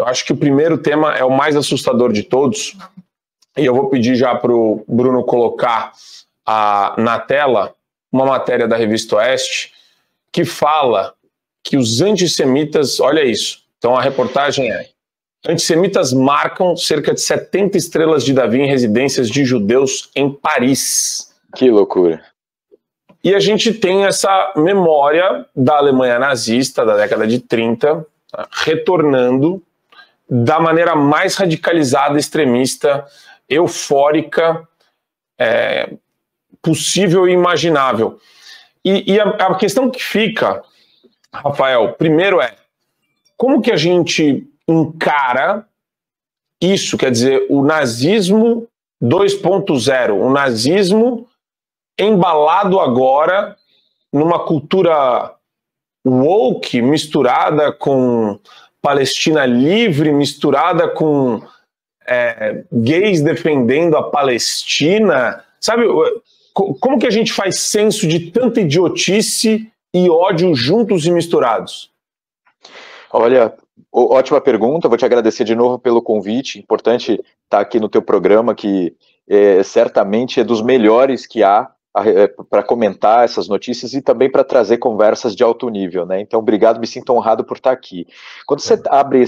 Eu acho que o primeiro tema é o mais assustador de todos, e eu vou pedir já para o Bruno colocar na tela uma matéria da Revista Oeste que fala que os antissemitas, olha isso, então a reportagem é: antissemitas marcam cerca de 70 estrelas de Davi em residências de judeus em Paris. Que loucura. E a gente tem essa memória da Alemanha nazista da década de 30, retornando da maneira mais radicalizada, extremista, eufórica, possível e imaginável. E a questão que fica, Rafael, primeiro como que a gente encara isso, quer dizer, o nazismo 2.0, o nazismo embalado agora numa cultura woke, misturada com Palestina livre, misturada com gays defendendo a Palestina, sabe? Como que a gente faz senso de tanta idiotice e ódio juntos e misturados? Olha, ótima pergunta, vou te agradecer de novo pelo convite, importante estar aqui no teu programa, que certamente é dos melhores que há para comentar essas notícias e também para trazer conversas de alto nível, né? Então, obrigado, me sinto honrado por estar aqui. Quando você abre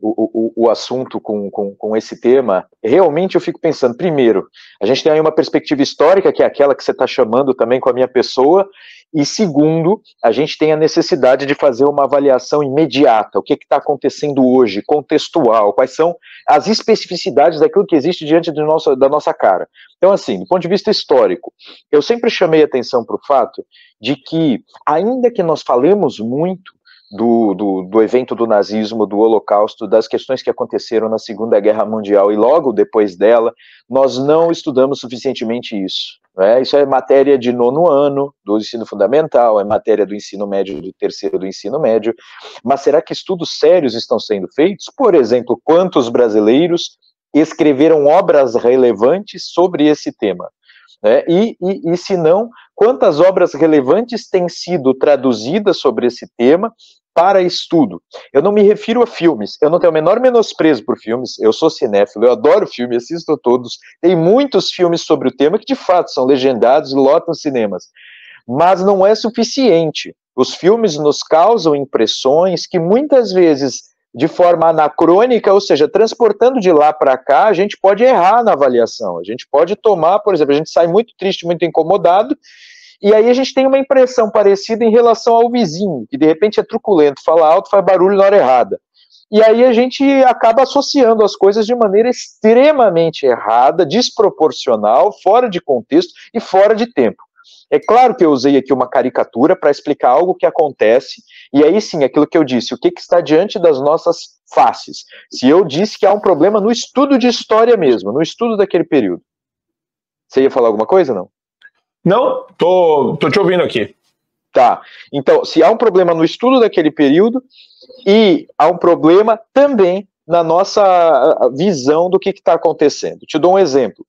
o assunto com esse tema, realmente eu fico pensando, primeiro, a gente tem aí uma perspectiva histórica, que é aquela que você está chamando também com a minha pessoa, e segundo, a gente tem a necessidade de fazer uma avaliação imediata, o que está acontecendo hoje, contextual, quais são as especificidades daquilo que existe diante da nossa cara. Então, assim, do ponto de vista histórico, eu sempre chamei atenção para o fato de que, ainda que nós falemos muito do evento do nazismo, do Holocausto, das questões que aconteceram na Segunda Guerra Mundial e logo depois dela, nós não estudamos suficientemente isso. Né? Isso é matéria de 9º ano do ensino fundamental, é matéria do ensino médio, do 3º do ensino médio, mas será que estudos sérios estão sendo feitos? Por exemplo, quantos brasileiros escreveram obras relevantes sobre esse tema? E se não, quantas obras relevantes têm sido traduzidas sobre esse tema para estudo? Eu não me refiro a filmes, eu não tenho o menor menosprezo por filmes, eu sou cinéfilo, eu adoro filme, assisto a todos, tem muitos filmes sobre o tema que de fato são legendados e lotam cinemas, mas não é suficiente. Os filmes nos causam impressões que muitas vezes, de forma anacrônica, ou seja, transportando de lá para cá, a gente pode errar na avaliação, a gente pode tomar, por exemplo, a gente sai muito triste, muito incomodado, e aí a gente tem uma impressão parecida em relação ao vizinho, que de repente é truculento, fala alto, faz barulho na hora errada. E aí a gente acaba associando as coisas de maneira extremamente errada, desproporcional, fora de contexto e fora de tempo. É claro que eu usei aqui uma caricatura para explicar algo que acontece, e aí sim, aquilo que eu disse, o que está diante das nossas faces. Se eu disse que há um problema no estudo de história mesmo, no estudo daquele período. Você ia falar alguma coisa, não? Não, tô te ouvindo aqui. Tá, então, se há um problema no estudo daquele período, e há um problema também na nossa visão do que está acontecendo. Te dou um exemplo.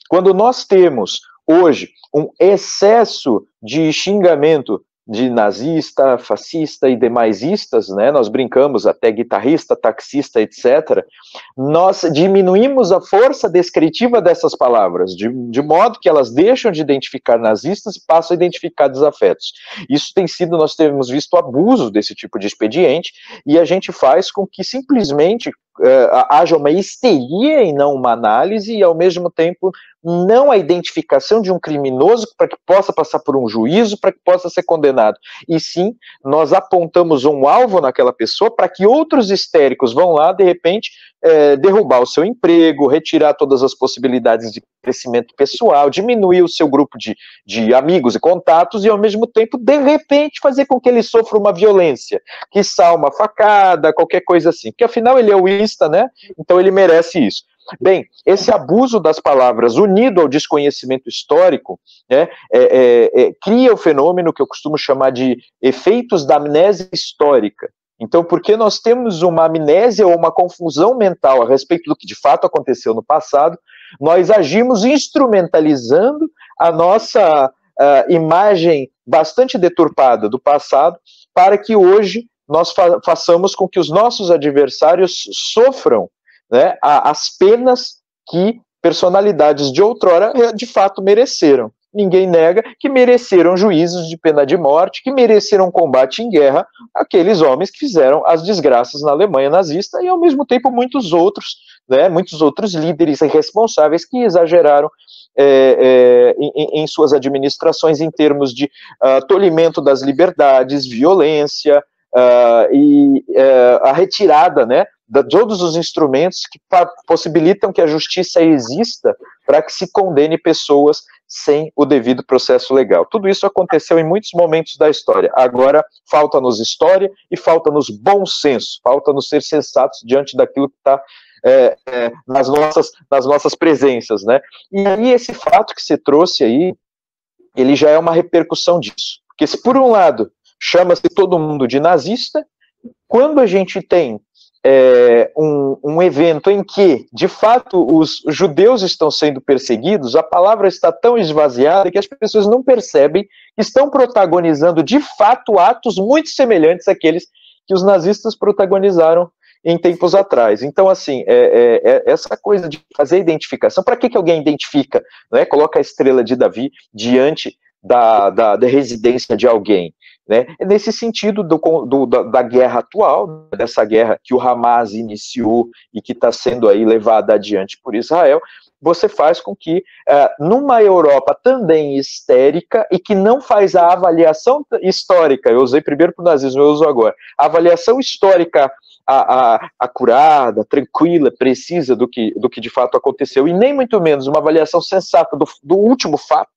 Quando nós temos hoje um excesso de xingamento de nazista, fascista e demaisistas, né? Nós brincamos até guitarrista, taxista, etc. Nós diminuímos a força descritiva dessas palavras, de modo que elas deixam de identificar nazistas e passam a identificar desafetos. Isso tem sido, nós temos visto abuso desse tipo de expediente, e a gente faz com que simplesmente haja uma histeria e não uma análise, e ao mesmo tempo não a identificação de um criminoso para que possa passar por um juízo, para que possa ser condenado, e sim, nós apontamos um alvo naquela pessoa para que outros histéricos vão lá, de repente, derrubar o seu emprego, retirar todas as possibilidades de crescimento pessoal, diminuir o seu grupo de amigos e contatos, e ao mesmo tempo, de repente, fazer com que ele sofra uma violência, quiçá uma facada, qualquer coisa assim, porque afinal ele é uísta, né? Então ele merece isso. Bem, esse abuso das palavras unido ao desconhecimento histórico, né, cria o fenômeno que eu costumo chamar de efeitos da amnésia histórica. Então, porque nós temos uma amnésia ou uma confusão mental a respeito do que de fato aconteceu no passado, nós agimos instrumentalizando a nossa imagem bastante deturpada do passado para que hoje nós façamos com que os nossos adversários sofram, né, as penas que personalidades de outrora de fato mereceram. Ninguém nega que mereceram juízos de pena de morte, que mereceram combate em guerra, aqueles homens que fizeram as desgraças na Alemanha nazista e, ao mesmo tempo, muitos outros, né, muitos outros líderes irresponsáveis que exageraram em suas administrações em termos de tolimento das liberdades, violência e a retirada, né, de todos os instrumentos que possibilitam que a justiça exista para que se condene pessoas sem o devido processo legal. Tudo isso aconteceu em muitos momentos da história. Agora, falta-nos história e falta-nos bom senso, falta-nos ser sensatos diante daquilo que está nas nossas presenças, né? E aí esse fato que você trouxe aí, ele já é uma repercussão disso. Porque se por um lado chama-se todo mundo de nazista, quando a gente tem um evento em que, de fato, os judeus estão sendo perseguidos, a palavra está tão esvaziada que as pessoas não percebem que estão protagonizando, de fato, atos muito semelhantes àqueles que os nazistas protagonizaram em tempos atrás. Então, assim, essa coisa de fazer a identificação, para que alguém identifica, né? Coloca a estrela de Davi diante da residência de alguém, né? Nesse sentido da guerra atual, dessa guerra que o Hamas iniciou e que está sendo aí levada adiante por Israel, você faz com que, numa Europa também histérica e que não faz a avaliação histórica, eu usei primeiro para o nazismo, eu uso agora, a avaliação histórica acurada, tranquila, precisa do que de fato aconteceu, e nem muito menos uma avaliação sensata do último fato,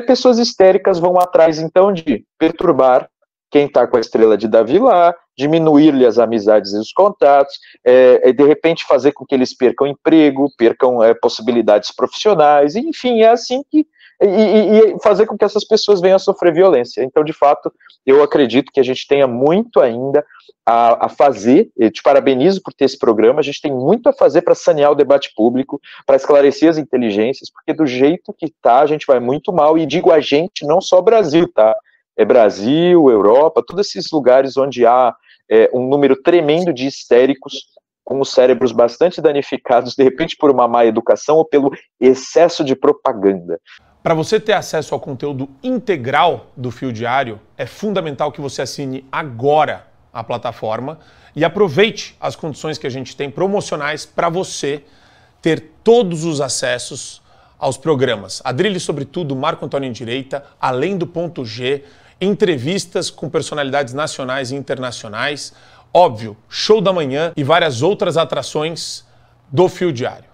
pessoas histéricas vão atrás, então, de perturbar quem está com a estrela de Davi lá, diminuir-lhe as amizades e os contatos, de repente fazer com que eles percam emprego, percam possibilidades profissionais, enfim, é assim que... E fazer com que essas pessoas venham a sofrer violência. Então, de fato, eu acredito que a gente tenha muito ainda a fazer. Eu te parabenizo por ter esse programa, a gente tem muito a fazer para sanear o debate público, para esclarecer as inteligências, porque do jeito que tá, a gente vai muito mal, e digo a gente, não só Brasil, tá? É Brasil, Europa, todos esses lugares onde há um número tremendo de histéricos, com os cérebros bastante danificados, de repente por uma má educação ou pelo excesso de propaganda. Para você ter acesso ao conteúdo integral do Fio Diário, é fundamental que você assine agora a plataforma e aproveite as condições que a gente tem promocionais para você ter todos os acessos aos programas. Adrilho sobre tudo, Marco Antônio em Direita, Além do Ponto G, entrevistas com personalidades nacionais e internacionais, óbvio, Show da Manhã e várias outras atrações do Fio Diário.